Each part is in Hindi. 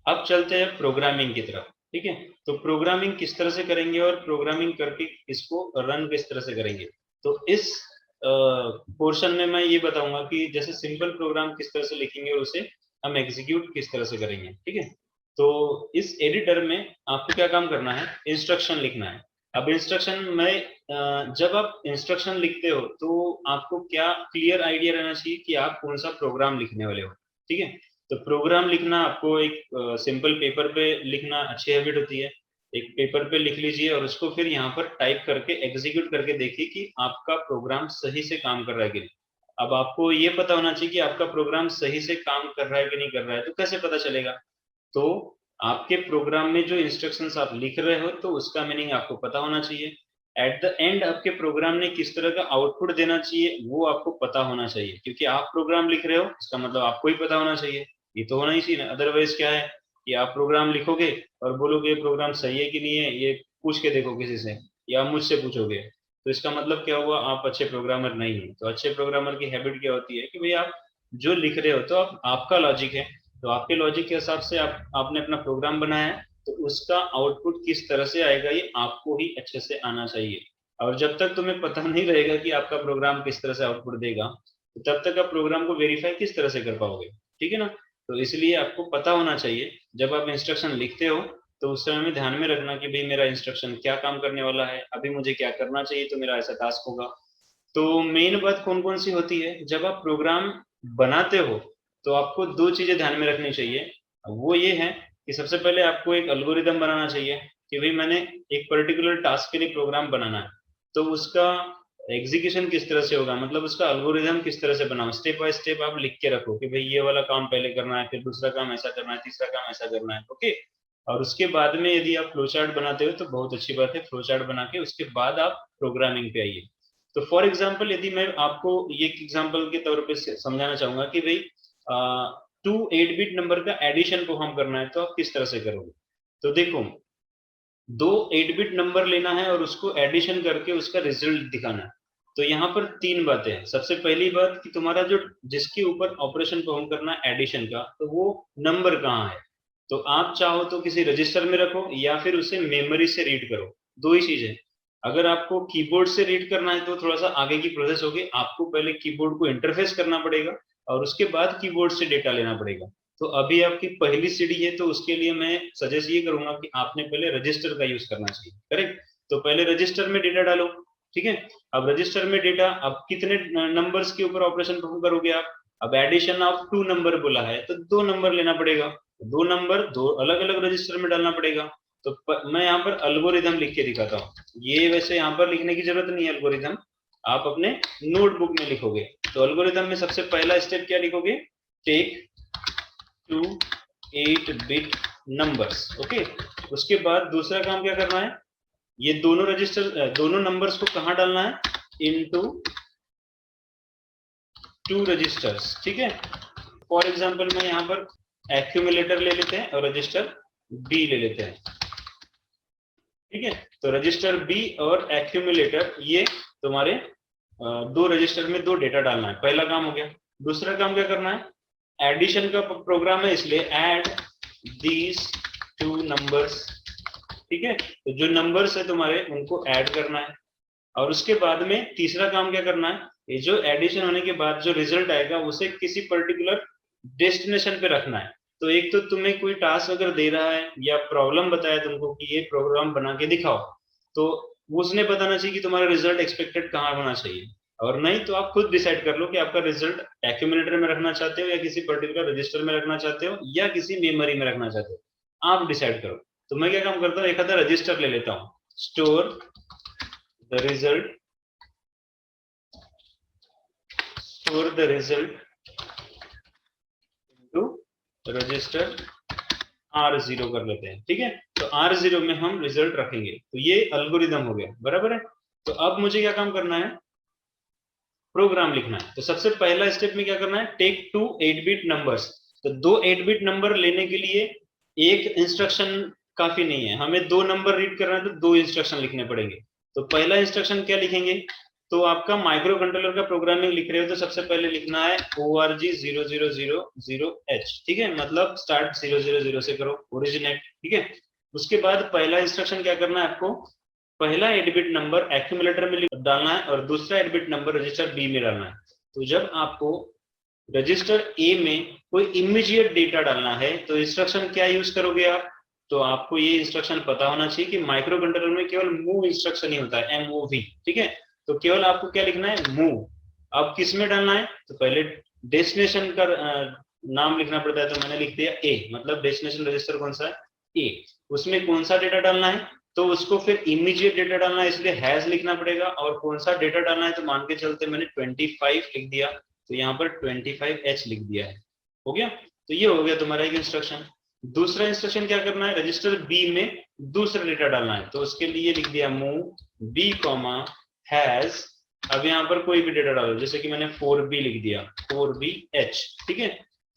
अब चलते हैं प्रोग्रामिंग की तरफ। ठीक है, तो प्रोग्रामिंग किस तरह से करेंगे और प्रोग्रामिंग करके इसको रन किस तरह से करेंगे, तो इस पोर्शन में मैं ये बताऊंगा कि जैसे सिंपल प्रोग्राम किस तरह से लिखेंगे और उसे हम एग्जीक्यूट किस तरह से करेंगे। ठीक है, तो इस एडिटर में आपको क्या काम करना है, इंस्ट्रक्शन लिखना है। अब इंस्ट्रक्शन में जब आप इंस्ट्रक्शन लिखते हो तो आपको क्या क्लियर आइडिया रहना चाहिए कि आप कौन सा प्रोग्राम लिखने वाले हो। ठीक है, तो प्रोग्राम लिखना आपको एक सिंपल पेपर पे लिखना अच्छी हैबिट होती है। एक पेपर पे लिख लीजिए और उसको फिर यहाँ पर टाइप करके एग्जीक्यूट करके देखिए कि आपका प्रोग्राम सही से काम कर रहा है कि नहीं। अब आपको ये पता होना चाहिए कि आपका प्रोग्राम सही से काम कर रहा है कि नहीं कर रहा है, तो कैसे पता चलेगा, तो आपके प्रोग्राम में जो इंस्ट्रक्शंस आप लिख रहे हो तो उसका मीनिंग आपको पता होना चाहिए। एट द एंड आपके प्रोग्राम ने किस तरह का आउटपुट देना चाहिए वो आपको पता होना चाहिए, क्योंकि आप प्रोग्राम लिख रहे हो इसका मतलब आपको ही पता होना चाहिए। ये तो होना ही चाहिए ना, अदरवाइज क्या है कि आप प्रोग्राम लिखोगे और बोलोगे प्रोग्राम सही है कि नहीं है ये पूछ के देखो किसी से, या मुझसे पूछोगे, तो इसका मतलब क्या हुआ, आप अच्छे प्रोग्रामर नहीं है। तो अच्छे प्रोग्रामर की हैबिट क्या होती है कि भाई आप जो लिख रहे हो तो आपका लॉजिक है, तो आपके लॉजिक के हिसाब से आपने अपना प्रोग्राम बनाया है, तो उसका आउटपुट किस तरह से आएगा ये आपको ही अच्छे से आना चाहिए। और जब तक तुम्हें पता नहीं रहेगा कि आपका प्रोग्राम किस तरह से आउटपुट देगा, तो तब तक आप प्रोग्राम को वेरीफाई किस तरह से कर पाओगे। ठीक है ना, तो इसलिए आपको पता होना चाहिए जब आप इंस्ट्रक्शन लिखते हो तो उस समय में ध्यान में रखना कि भाई मेरा इंस्ट्रक्शन क्या काम करने वाला है, अभी मुझे क्या करना चाहिए, तो मेरा ऐसा टास्क होगा। तो मेन बात कौन कौन सी होती है, जब आप प्रोग्राम बनाते हो तो आपको दो चीजें ध्यान में रखनी चाहिए। वो ये है कि सबसे पहले आपको एक एल्गोरिदम बनाना चाहिए कि भाई मैंने एक पर्टिकुलर टास्क के लिए प्रोग्राम बनाना है, तो उसका एग्जीक्यूशन किस तरह से होगा, मतलब उसका एल्गोरिदम किस तरह से बनाओ, स्टेप बाय स्टेप आप लिख के रखो कि भाई ये वाला काम पहले करना है, फिर दूसरा काम ऐसा करना है, तीसरा काम ऐसा करना है। ओके, और उसके बाद में यदि आप फ्लो चार्ट बनाते हो तो बहुत अच्छी बात है, फ्लो चार्ट बना के उसके बाद आप प्रोग्रामिंग पे आइए। तो फॉर एग्जाम्पल यदि मैं आपको ये एग्जाम्पल के तौर पे समझाना चाहूंगा कि भाई 2 8 बिट नंबर का एडिशन को हम करना है तो आप किस तरह से करोगे। तो देखो, 2 8 बिट नंबर लेना है और उसको एडिशन करके उसका रिजल्ट दिखाना है। तो यहाँ पर तीन बातें हैं। सबसे पहली बात कि तुम्हारा जो जिसके ऊपर ऑपरेशन परफॉर्म करना है एडिशन का, तो वो नंबर कहाँ है। तो आप चाहो तो किसी रजिस्टर में रखो या फिर उसे मेमोरी से रीड करो, दो ही चीजें। अगर आपको कीबोर्ड से रीड करना है तो थोड़ा सा आगे की प्रोसेस होगी, आपको पहले कीबोर्ड को इंटरफेस करना पड़ेगा और उसके बाद कीबोर्ड से डेटा लेना पड़ेगा। तो अभी आपकी पहली सीढ़ी है, तो उसके लिए मैं सजेस्ट ये करूंगा कि आपने पहले रजिस्टर का यूज करना चाहिए। करेक्ट, तो पहले रजिस्टर में डेटा डालो। ठीक है, अब रजिस्टर में डेटा, अब कितने नंबर्स के ऊपर ऑपरेशन परफॉर्म करोगे आप, अब एडिशन ऑफ 2 नंबर बोला है तो 2 नंबर लेना पड़ेगा, 2 नंबर 2 अलग अलग रजिस्टर में डालना पड़ेगा। तो मैं यहाँ पर अल्गोरिदम लिख के दिखाता हूँ। ये वैसे यहाँ पर लिखने की जरूरत नहीं है अल्गोरिदम, आप अपने नोटबुक में लिखोगे। तो अल्गोरिदम में सबसे पहला स्टेप क्या लिखोगे, टेक 2 8 बिट नंबर्स। ओके, उसके बाद दूसरा काम क्या करना है, ये दोनों रजिस्टर दोनों नंबर्स को कहाँ डालना है, इनटू 2 रजिस्टर्स। ठीक है, फॉर एग्जांपल मैं यहाँ पर एक्यूमुलेटर ले लेते हैं और रजिस्टर बी ले लेते हैं। ठीक है, तो रजिस्टर बी और एक्यूमुलेटर ये तुम्हारे 2 रजिस्टर में 2 डेटा डालना है, पहला काम हो गया। दूसरा काम क्या करना है, एडिशन का प्रोग्राम है इसलिए ऐड दीज 2 नंबर्स। ठीक है, तो जो नंबर्स है तुम्हारे उनको ऐड करना है। और उसके बाद में तीसरा काम क्या करना है, ये जो एडिशन होने के बाद जो रिजल्ट आएगा उसे किसी पर्टिकुलर डेस्टिनेशन पे रखना है। तो एक तो तुम्हें कोई टास्क अगर दे रहा है या प्रॉब्लम बताया तुमको कि ये प्रोग्राम बना के दिखाओ, तो उसने बताना चाहिए कि तुम्हारा रिजल्ट एक्सपेक्टेड कहाँ होना चाहिए। और नहीं तो आप खुद डिसाइड कर लो कि आपका रिजल्ट एक्यूमुलेटर में रखना चाहते हो या किसी पर्टिकुलर रजिस्टर में रखना चाहते हो या किसी मेमोरी में रखना चाहते हो, आप डिसाइड करो। तो मैं क्या काम करता हूँ, एक आधा रजिस्टर ले लेता हूँ, store the result store the result into register R0 कर लेते हैं। ठीक है, तो R0 में हम रिजल्ट रखेंगे। तो ये एल्गोरिदम हो गया, बराबर है। तो अब मुझे क्या काम करना है, प्रोग्राम लिखना है। तो सबसे पहला स्टेप में क्या करना है, टेक 2 8 बिट नंबर्स। तो 2 8 बिट नंबर लेने के लिए एक इंस्ट्रक्शन काफी नहीं है, हमें 2 नंबर रीड करना है तो 2 इंस्ट्रक्शन लिखने पड़ेंगे। तो पहला इंस्ट्रक्शन क्या लिखेंगे, तो आपका माइक्रो कंट्रोलर का प्रोग्रामिंग लिख रहे हो तो सबसे पहले लिखना है org0000h, ठीक है, मतलब स्टार्ट 000 से करो, ओरिजिनेट, ठीक है। उसके बाद पहला इंस्ट्रक्शन क्या करना है आपको, पहला 8 बिट नंबर एक्यूमुलेटर में डालना है और दूसरा 8 बिट नंबर रजिस्टर बी में डालना है। तो जब आपको रजिस्टर ए में कोई इमीडिएट डेटा डालना है तो इंस्ट्रक्शन क्या यूज करोगे आप, तो आपको ये इंस्ट्रक्शन पता होना चाहिए कि माइक्रो कंट्रोलर में केवल मूव इंस्ट्रक्शन ही होता है, MOV, ठीक है। तो केवल आपको क्या लिखना है, मूव। अब किस में डालना है, तो पहले डेस्टिनेशन का नाम लिखना पड़ता है, तो मैंने लिख दिया ए, मतलब डेस्टिनेशन रजिस्टर कौन सा है, ए। उसमें कौन सा डेटा डालना है, तो उसको फिर इमीडिएट डेटा डालना है, इसलिए हैज लिखना पड़ेगा। और कौन सा डेटा डालना है, तो मान के चलते मैंने 25 लिख दिया, तो यहाँ पर 25H लिख दिया है, हो गया। तो ये हो गया तुम्हारा एक इंस्ट्रक्शन। दूसरा इंस्ट्रक्शन क्या करना है, रजिस्टर बी में दूसरा डेटा डालना है, तो उसके लिए लिख दिया मूव बी कॉमा हैज। अब यहाँ पर कोई भी डेटा डालो, जैसे कि मैंने 4B लिख दिया, 4BH, ठीक है।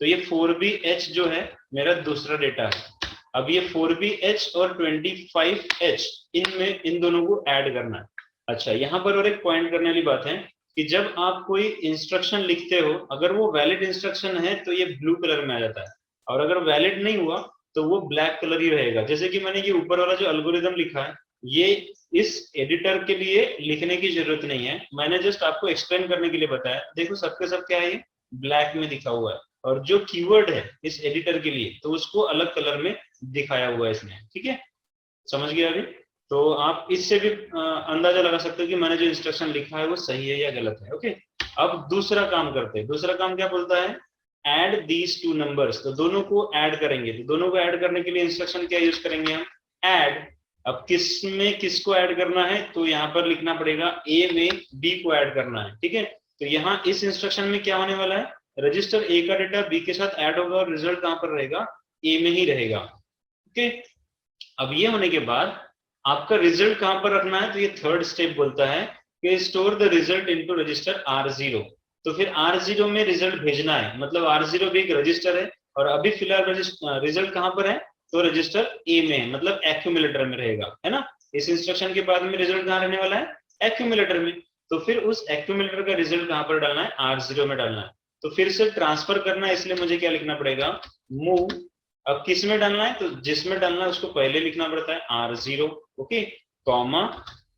तो ये 4BH जो है मेरा दूसरा डेटा है। अब ये 4BH और 25H इनमें इन दोनों को ऐड करना है। अच्छा, यहाँ पर और एक पॉइंट करने वाली बात है कि जब आप कोई इंस्ट्रक्शन लिखते हो, अगर वो वैलिड इंस्ट्रक्शन है तो ये ब्लू कलर में आ जाता है, और अगर वैलिड नहीं हुआ तो वो ब्लैक कलर ही रहेगा। जैसे कि मैंने ये ऊपर वाला जो एल्गोरिथम लिखा है, ये इस एडिटर के लिए लिखने की जरूरत नहीं है, मैंने जस्ट आपको एक्सप्लेन करने के लिए बताया। देखो सबके सब क्या है, ये ब्लैक में दिखा हुआ है, और जो कीवर्ड है इस एडिटर के लिए तो उसको अलग कलर में दिखाया हुआ है इसने, ठीक है, समझ गया अभी। तो आप इससे भी अंदाजा लगा सकते हो कि मैंने जो इंस्ट्रक्शन लिखा है वो सही है या गलत है। ओके, अब दूसरा काम करते हैं। दूसरा काम क्या बोलता है, ऐड दीज टू नंबर्स, तो दोनों को ऐड करेंगे। तो दोनों को ऐड करने के लिए इंस्ट्रक्शन क्या यूज करेंगे हम, ऐड। अब किस में किसको ऐड करना है, तो यहाँ पर लिखना पड़ेगा ए में बी को ऐड करना है, ठीक है। तो यहाँ इस इंस्ट्रक्शन में क्या होने वाला है, रजिस्टर ए का डेटा बी के साथ ऐड होगा और रिजल्ट कहां पर रहेगा, ए में ही रहेगा। ओके, अब ये होने के बाद आपका रिजल्ट कहां पर रखना है, तो ये थर्ड स्टेप बोलता है कि store the result into register R0। तो फिर R0 में रिजल्ट भेजना है, मतलब R0 भी एक रजिस्टर है, और अभी फिलहाल रिजल्ट कहां पर है, तो रजिस्टर ए में, मतलब एक्यूमुलेटर में रहेगा, है ना। इस इंस्ट्रक्शन के बाद में रिजल्ट कहां रहने वाला है, एक्यूमुलेटर में। तो फिर उस एक्यूमुलेटर का रिजल्ट कहां पर डालना है, R0 में डालना है। तो फिर से ट्रांसफर करना है, इसलिए मुझे क्या लिखना पड़ेगा, मूव। अब किस में डालना है, तो जिसमें डालना है उसको पहले लिखना पड़ता है R0, ओके, कॉमा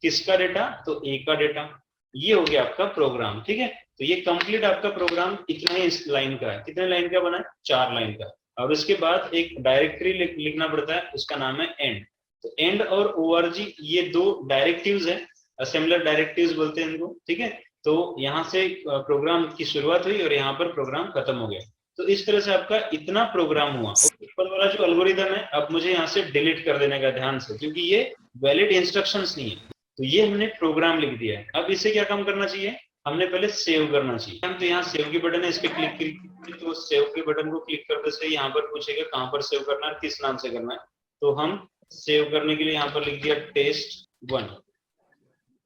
किसका डेटा, तो ए का डेटा। ये हो गया आपका प्रोग्राम, ठीक है। तो ये कंप्लीट आपका प्रोग्राम इतना ही लाइन का है। कितने लाइन का बना है, 4 लाइन का। और उसके बाद एक डायरेक्टरी लिखना पड़ता है, उसका नाम है एंड। तो एंड और org ये दो डायरेक्टिव्स है, असेंबलर डायरेक्टिव्स बोलते हैं इनको, ठीक है। तो यहाँ से प्रोग्राम की शुरुआत हुई और यहाँ पर प्रोग्राम खत्म हो गया। तो इस तरह से आपका इतना प्रोग्राम हुआ। ऊपर वाला जो एल्गोरिथम है, अब मुझे यहाँ से डिलीट कर देने का ध्यान से, क्योंकि ये वैलिड इंस्ट्रक्शंस नहीं है। तो ये हमने प्रोग्राम लिख दिया है। अब इसे क्या काम करना चाहिए, हमने पहले सेव करना चाहिए। हम तो यहाँ सेव की बटन है, इस पे क्लिक, तो सेव के बटन को क्लिक करते से यहाँ पर पूछेगा कहाँ पर सेव करना है, किस नाम से करना है। तो हम सेव करने के लिए यहाँ पर लिख दिया test1,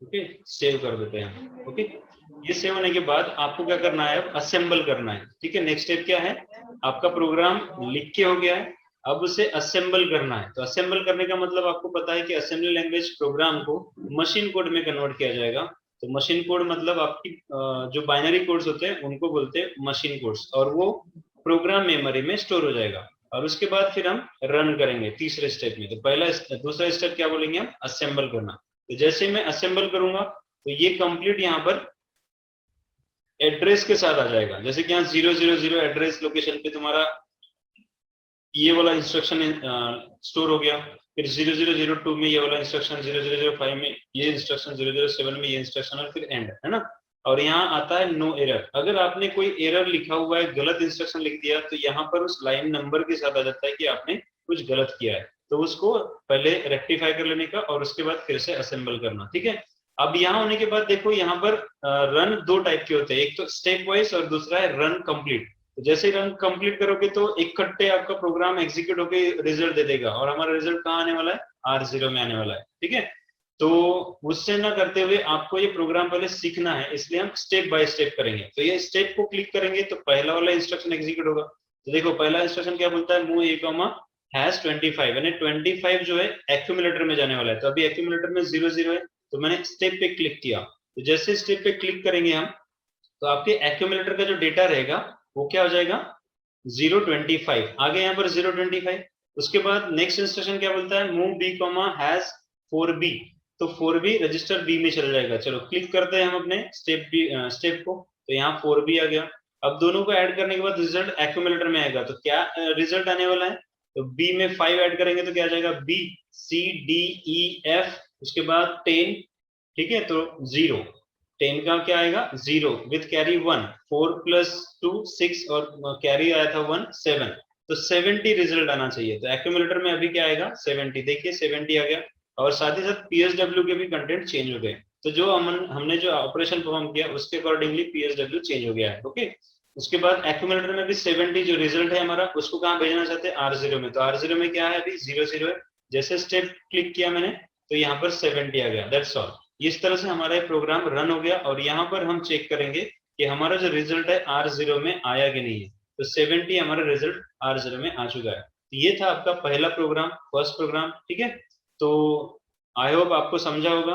ओके, सेव कर देते हैं। ओके, ये सेव होने के बाद आपको क्या करना है, अब असेंबल करना है, ठीक है। नेक्स्ट स्टेप क्या है, आपका प्रोग्राम लिख के हो गया है, अब उसे असेंबल करना है। तो असेंबल करने का मतलब आपको पता है कि असेंबली लैंग्वेज प्रोग्राम को मशीन कोड में कन्वर्ट किया जाएगा। तो मशीन कोड मतलब आपकी जो बाइनरी कोड्स होते हैं उनको बोलते हैं मशीन कोड्स, और वो प्रोग्राम मेमोरी में स्टोर हो जाएगा। और उसके बाद फिर हम रन करेंगे तीसरे स्टेप में। तो पहला दूसरा स्टेप क्या बोलेंगे हम, असेंबल करना। तो जैसे मैं असेंबल करूंगा तो ये कंप्लीट यहाँ पर एड्रेस के साथ आ जाएगा। जैसे कि यहाँ 000 एड्रेस लोकेशन पे तुम्हारा ये वाला इंस्ट्रक्शन स्टोर हो गया। फिर 0002 में ये वाला इंस्ट्रक्शन, 0005 में ये इंस्ट्रक्शन, 007 में ये इंस्ट्रक्शन, और फिर एंड, है ना। और यहाँ आता है नो एरर। अगर आपने कोई एरर लिखा हुआ है, गलत इंस्ट्रक्शन लिख दिया, तो यहाँ पर उस लाइन नंबर के साथ आ जाता है कि आपने कुछ गलत किया है। तो उसको पहले रेक्टिफाई कर लेने का और उसके बाद फिर से असेंबल करना, ठीक है। अब यहाँ होने के बाद देखो, यहाँ पर रन दो टाइप के होते हैं, एक तो स्टेप वाइज और दूसरा है रन कंप्लीट। तो जैसे रन कंप्लीट करोगे तो इकट्ठे आपका प्रोग्राम एग्जीक्यूट होकर रिजल्ट दे देगा, और हमारा रिजल्ट कहाँ आने वाला है, R0 में आने वाला है, ठीक है। तो उससे ना करते हुए आपको ये प्रोग्राम पहले सीखना है, इसलिए हम स्टेप बाय स्टेप करेंगे। तो ये स्टेप को क्लिक करेंगे तो पहला वाला इंस्ट्रक्शन एग्जीक्यूट होगा। तो देखो पहला इंस्ट्रक्शन क्या बोलता है, मूव ए कॉमा हैज 25, यानी 25 जो है एक्यूमुलेटर में जाने वाला है। तो अभी एक्यूमुलेटर में 00 है, तो मैंने स्टेप पे क्लिक किया। तो जैसे स्टेप पे क्लिक करेंगे हम, तो आपके एक्यूमुलेटर का जो डेटा रहेगा वो क्या हो जाएगा 025, आ गया यहाँ पर 025। उसके बाद नेक्स्ट इंस्ट्रक्शन क्या बोलता है, move B comma has 4b, तो 4b रजिस्टर बी में चला जाएगा। चलो क्लिक करते हैं हम अपने स्टेप को, तो यहाँ 4b आ गया। अब दोनों को ऐड करने के बाद रिजल्ट एक्यूमुलेटर में आएगा, तो क्या रिजल्ट आने वाला है, तो b में 5 ऐड करेंगे तो क्या आ जाएगा b c d e f, उसके बाद 10, ठीक है, तो 0, 10 का क्या आएगा 0 विथ कैरी 1, 4 प्लस 2 6 और कैरी आया था 1 7, तो 70 रिजल्ट आना चाहिए। तो एक्यूमुलेटर में अभी क्या आएगा 70, देखिए 70 आ गया। और साथ ही साथ पीएसडब्ल्यू के भी कंटेंट चेंज हो गए, तो जो हमने जो ऑपरेशन परफॉर्म किया उसके अकॉर्डिंगली पीएसडब्ल्यू चेंज हो गया है। ओके, उसके बाद एक्यूमुलेटर में भी 70 जो रिजल्ट है हमारा उसको कहाँ भेजना चाहते हैं R0 में, तो R0 में क्या है अभी 00 है। जैसे स्टेप क्लिक किया मैंने तो यहाँ पर 70 आ गया, दैट्स ऑल। इस तरह से हमारा ये प्रोग्राम रन हो गया, और यहाँ पर हम चेक करेंगे कि हमारा जो रिजल्ट है R0 में आया कि नहीं है, तो 70 हमारा रिजल्ट R0 में आ चुका है। तो ये था आपका पहला प्रोग्राम, फर्स्ट प्रोग्राम, ठीक है। तो आई होप आपको समझा होगा।